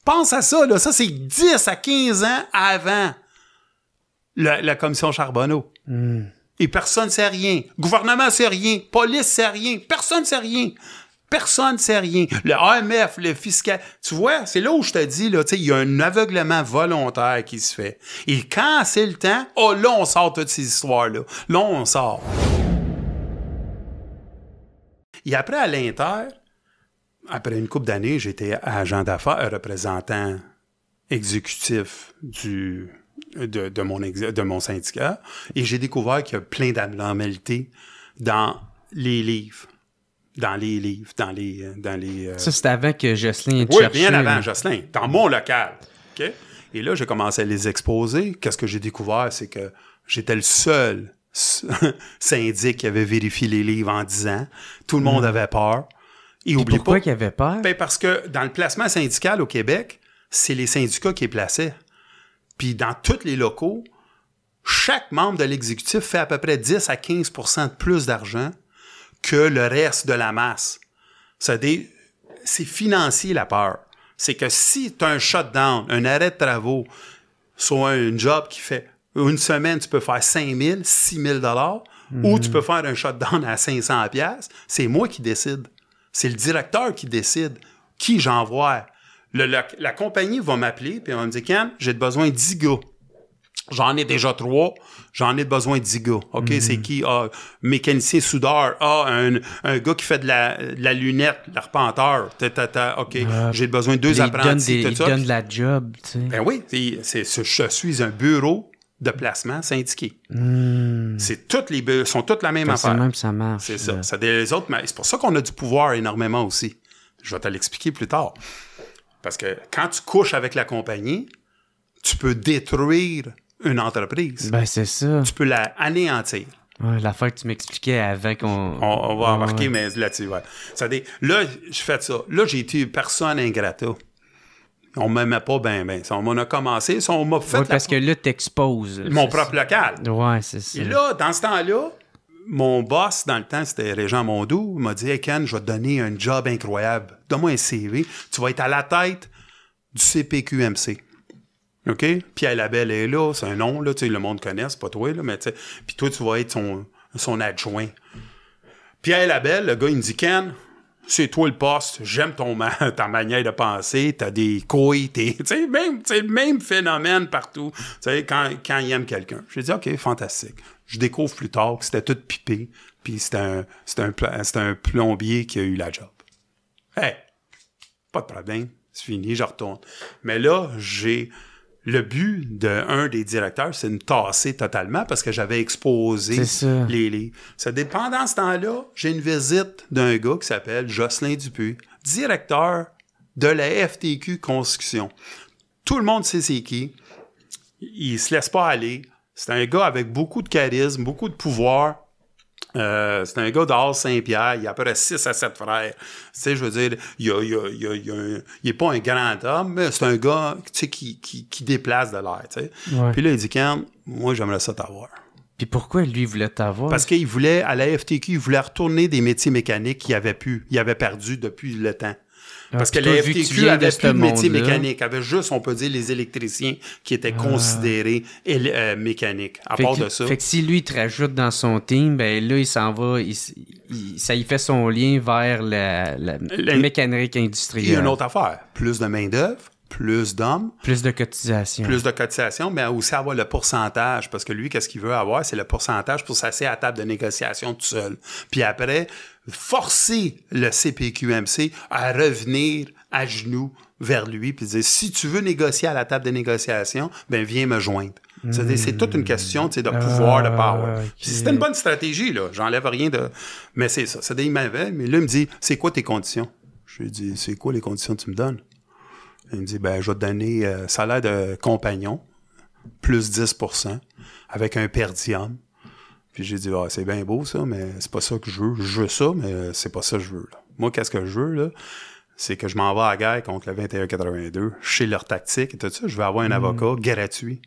Pense à ça, là. Ça, c'est 10 à 15 ans avant la commission Charbonneau. Et personne ne sait rien. Gouvernement ne sait rien. Police ne sait rien. Personne ne sait rien. Personne ne sait rien. Le AMF, le fiscal... Tu vois, c'est là où je te dis, là, il y a un aveuglement volontaire qui se fait. Et quand c'est le temps, là, on sort toutes ces histoires-là. Là, on sort. Et après, à l'Inter, après une couple d'années, j'étais agent d'affaires, représentant exécutif de mon syndicat, et j'ai découvert qu'il y a plein d'abnormalités dans les livres. Ça, c'était avant que Jocelyn Oui, bien avant Jocelyn, dans mon local. Okay? Et là, j'ai commencé à les exposer. Qu'est-ce que j'ai découvert? C'est que j'étais le seul syndic qui avait vérifié les livres en 10 ans. Tout le monde avait peur. Et pourquoi qu'il avait peur? Ben parce que dans le placement syndical au Québec, c'est les syndicats qui les plaçaient. Puis dans tous les locaux, chaque membre de l'exécutif fait à peu près 10 à 15 % de plus d'argent que le reste de la masse. C'est financier, la peur. C'est que si tu as un shutdown, un arrêt de travaux, soit un job qui fait une semaine, tu peux faire 5 000, 6 000 $, ou tu peux faire un shutdown à 500 $, c'est moi qui décide. C'est le directeur qui décide qui j'envoie. La compagnie va m'appeler et va me dire « Cam, j'ai besoin de 10 gars. J'en ai déjà 3. J'en ai besoin de 10 gars. OK, c'est qui? Mécanicien soudeur. Un gars qui fait de la lunette, l'arpenteur. OK, j'ai besoin de 2 apprentis. Il donne de la job, tu sais. Ben oui, je suis un bureau de placement syndiqué. C'est sont toutes la même affaire. C'est même ça marche. C'est ça. C'est pour ça qu'on a du pouvoir énormément aussi. Je vais te l'expliquer plus tard. Parce que quand tu couches avec la compagnie, tu peux détruire une entreprise. Ben, c'est ça. Tu peux la anéantir. Ouais, l'affaire que tu m'expliquais avant qu'on... On va embarquer, mais là-dessus, ouais. Là, je fais ça. Là, j'ai été personne ingrata. On ne m'aimait pas bien. On m'en a commencé. On m'a fait... parce que là, t'exposes. Mon propre local. Ouais, c'est ça. Et là, dans ce temps-là, mon boss, dans le temps, c'était Régent Mondou, il m'a dit « Hey, Ken, je vais te donner un job incroyable. Donne-moi un CV. Tu vas être à la tête du CPQMC. » OK? Pierre Labelle est là, c'est un nom, là, le monde connaît, c'est pas toi, là, mais tu sais. Puis toi, tu vas être son adjoint. Pierre Labelle, le gars, il me dit, Ken, c'est toi le poste, j'aime ta manière de penser, t'as des couilles, tu sais, le même phénomène partout, tu sais, quand il aime quelqu'un. J'ai dit, OK, fantastique. Je découvre plus tard que c'était tout pipé, puis c'était un plombier qui a eu la job. Hey, pas de problème, c'est fini, je retourne. Mais là, le but d'un des directeurs, c'est de me tasser totalement parce que j'avais exposé les livres. Pendant ce temps-là, j'ai une visite d'un gars qui s'appelle Jocelyn Dupuis, directeur de la FTQ Construction. Tout le monde sait c'est qui. Il se laisse pas aller. C'est un gars avec beaucoup de charisme, beaucoup de pouvoir. C'est un gars d'Ars Saint-Pierre, il a à peu près 6 à 7 frères. Tu sais, je veux dire, il est pas un grand homme, mais c'est un gars, tu sais, qui déplace de l'air, tu sais. Ouais. Puis là, il dit, Cam, moi, j'aimerais ça t'avoir. Puis pourquoi lui voulait t'avoir? Parce qu'il voulait, à la FTQ, il voulait retourner des métiers mécaniques qu'il avait perdu depuis le temps. Parce que la FTQ avait plus de métier mécanique. Avait juste, on peut dire, les électriciens qui étaient considérés mécaniques. À part de ça. Fait que si lui, il te rajoute dans son team, ben là, il s'en va, ça y fait son lien vers la mécanique industrielle. Il y a une autre affaire. Plus de main-d'œuvre, plus d'hommes. Plus de cotisation. Plus de cotisation, mais aussi avoir le pourcentage. Parce que lui, qu'est-ce qu'il veut avoir? C'est le pourcentage pour s'asseoir à la table de négociation tout seul. Puis après, forcer le CPQMC à revenir à genoux vers lui puis dire, si tu veux négocier à la table de négociation, ben viens me joindre. C'est toute une question de pouvoir, de power. Okay. C'était une bonne stratégie, là. J'enlève rien de... Mais c'est ça. Il m'avait, mais là, il me dit, c'est quoi tes conditions? Je lui dis, c'est quoi les conditions que tu me donnes? Il me dit, ben, je vais te donner salaire de compagnon, plus 10%, avec un per diem. Puis j'ai dit, c'est bien beau ça, mais c'est pas ça que je veux. Je veux ça, mais c'est pas ça que je veux. Là. Moi, qu'est-ce que je veux, là? C'est que je m'en vais à la guerre contre le 21-82, chez leur tactique et tout ça. Je veux avoir un avocat gratuit.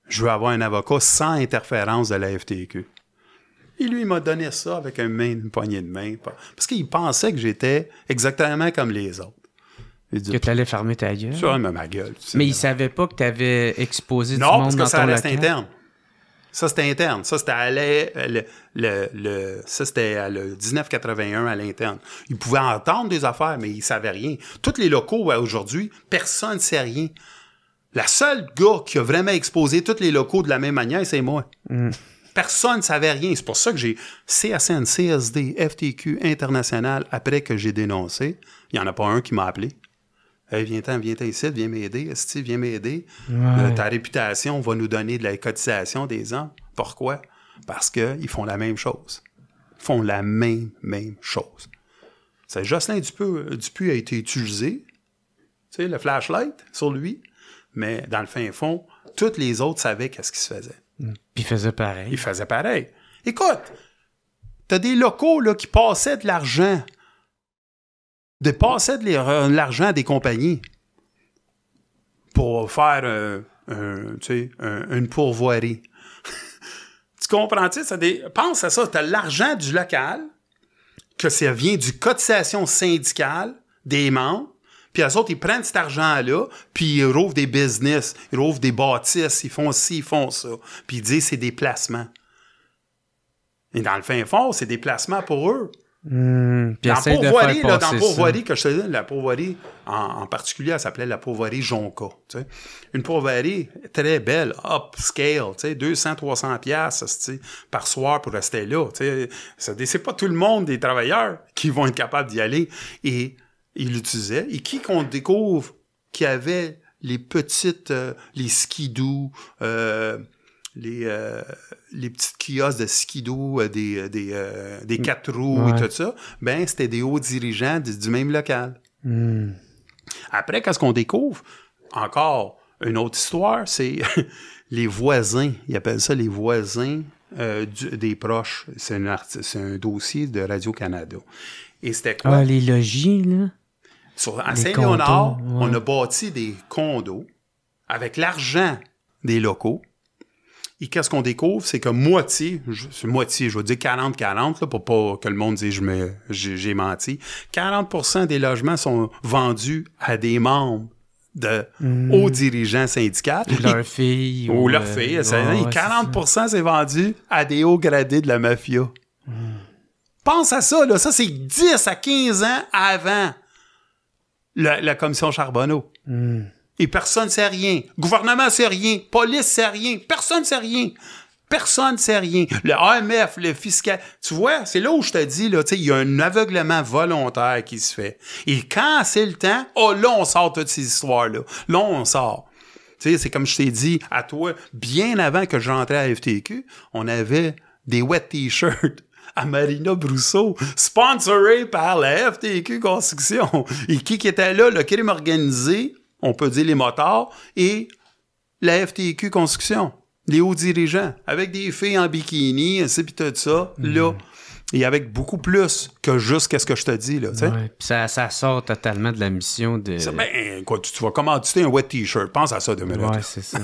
Je veux avoir un avocat sans interférence de la FTQ. Et lui, il m'a donné ça avec une poignée de main. Parce qu'il pensait que j'étais exactement comme les autres. Que t'allais fermer ta gueule. Ça, mais ma gueule. Mais ils savaient pas que t'avais exposé du non, monde dans parce que ton ça local. restait interne. Ça, c'était interne. Ça, c'était ça, c'était à le 1981 à l'interne. Ils pouvaient entendre des affaires, mais ils savaient rien. Tous les locaux, aujourd'hui, personne ne sait rien. La seule gars qui a vraiment exposé tous les locaux de la même manière, c'est moi. Personne ne savait rien. C'est pour ça que j'ai CSN, CSD, FTQ, International, après que j'ai dénoncé, il n'y en a pas un qui m'a appelé. Hey, viens-t'en ici, viens m'aider. Esti, viens m'aider. Ouais. Ta réputation va nous donner de la cotisation des ans. Pourquoi? Parce qu'ils font la même chose. Ils font la même chose. C'est Jocelyn Dupuis a été utilisé, tu sais, le flashlight sur lui, mais dans le fin fond, tous les autres savaient qu'est-ce qui se faisait. Puis ils faisaient pareil. Ils faisaient pareil. Écoute, t'as des locaux là, qui passaient de l'argent. Dépassaient de l'argent à des compagnies pour faire une pourvoirie. Tu comprends-tu? Pense à ça. Tu as l'argent du local, que ça vient du cotisation syndicale des membres, puis eux autres, ils prennent cet argent-là, puis ils rouvrent des business, ils rouvrent des bâtisses, ils font ci, ils font ça. Puis ils disent c'est des placements. Et dans le fin fond, c'est des placements pour eux. Dans pourvoirie, que je te dis, la pourvoirie, en particulier, elle s'appelait la pourvoirie Jonca. Tu sais. Une pourvoirie très belle, upscale, tu sais, 200-300 piastres par soir pour rester là. Tu sais. C'est pas tout le monde des travailleurs qui vont être capables d'y aller. Et ils l'utilisaient. Et qui qu'on découvre qui avait les petites, les skidoo, les petites kiosques de skidoo, des 4 roues et tout ça, ben c'était des hauts dirigeants du même local. Après, qu'est-ce qu'on découvre? Encore une autre histoire, c'est les voisins. Ils appellent ça les voisins des proches. C'est un dossier de Radio-Canada. Et c'était quoi? Ah, les logis, là? À Saint-Léonard, on a bâti des condos avec l'argent des locaux. Et qu'est-ce qu'on découvre? C'est que moitié, je veux dire 40-40, là, pour pas que le monde dise j'ai menti. 40% des logements sont vendus à des membres de hauts dirigeants syndicats. Ou leurs filles. Ou leurs filles. 40% c'est vendu à des hauts gradés de la mafia. Pense à ça, là. Ça, c'est 10 à 15 ans avant la commission Charbonneau. Et personne ne sait rien. Gouvernement ne sait rien. Police ne sait rien. Personne ne sait rien. Personne ne sait rien. Le AMF, le fiscal. Tu vois, c'est là où je te dis, là, il y a un aveuglement volontaire qui se fait. Et quand c'est le temps, là, on sort toutes ces histoires-là. Là, on sort. Tu sais, c'est comme je t'ai dit à toi, bien avant que je rentrais à FTQ, on avait des wet t-shirts à Marina Brousseau, sponsoré par la FTQ Construction. Et qui était là? Le crime organisé, on peut dire les motards, et la FTQ Construction, les hauts dirigeants, avec des filles en bikini, et puis tout ça, là, et avec beaucoup plus que juste qu'est-ce que je te dis, là, tu sais. Ouais, puis ça sort totalement de la mission de... Quoi, tu vas commanditer un wet t-shirt, pense à ça 2 minutes. Ouais, c'est ça.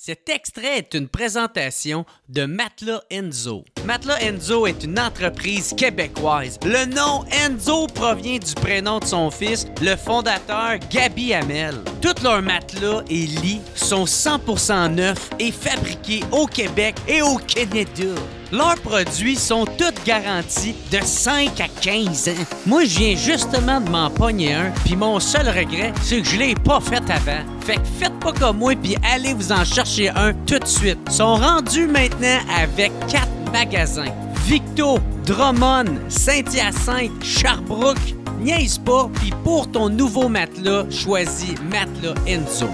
Cet extrait est une présentation de Matelas Enzo. Matelas Enzo est une entreprise québécoise. Le nom Enzo provient du prénom de son fils, le fondateur Gabi Hamel. Tous leurs matelas et lits sont 100% neufs et fabriqués au Québec et au Canada. Leurs produits sont tous garantis de 5 à 15 ans. Moi, je viens justement de m'en pogner un, puis mon seul regret, c'est que je l'ai pas fait avant. Fait que faites pas comme moi, puis allez vous en chercher un tout de suite. Ils sont rendus maintenant avec 4 magasins. Victo, Drummond, Saint-Hyacinthe, Sherbrooke. Niaise pas, puis pour ton nouveau matelas, choisis Matelas Enzo.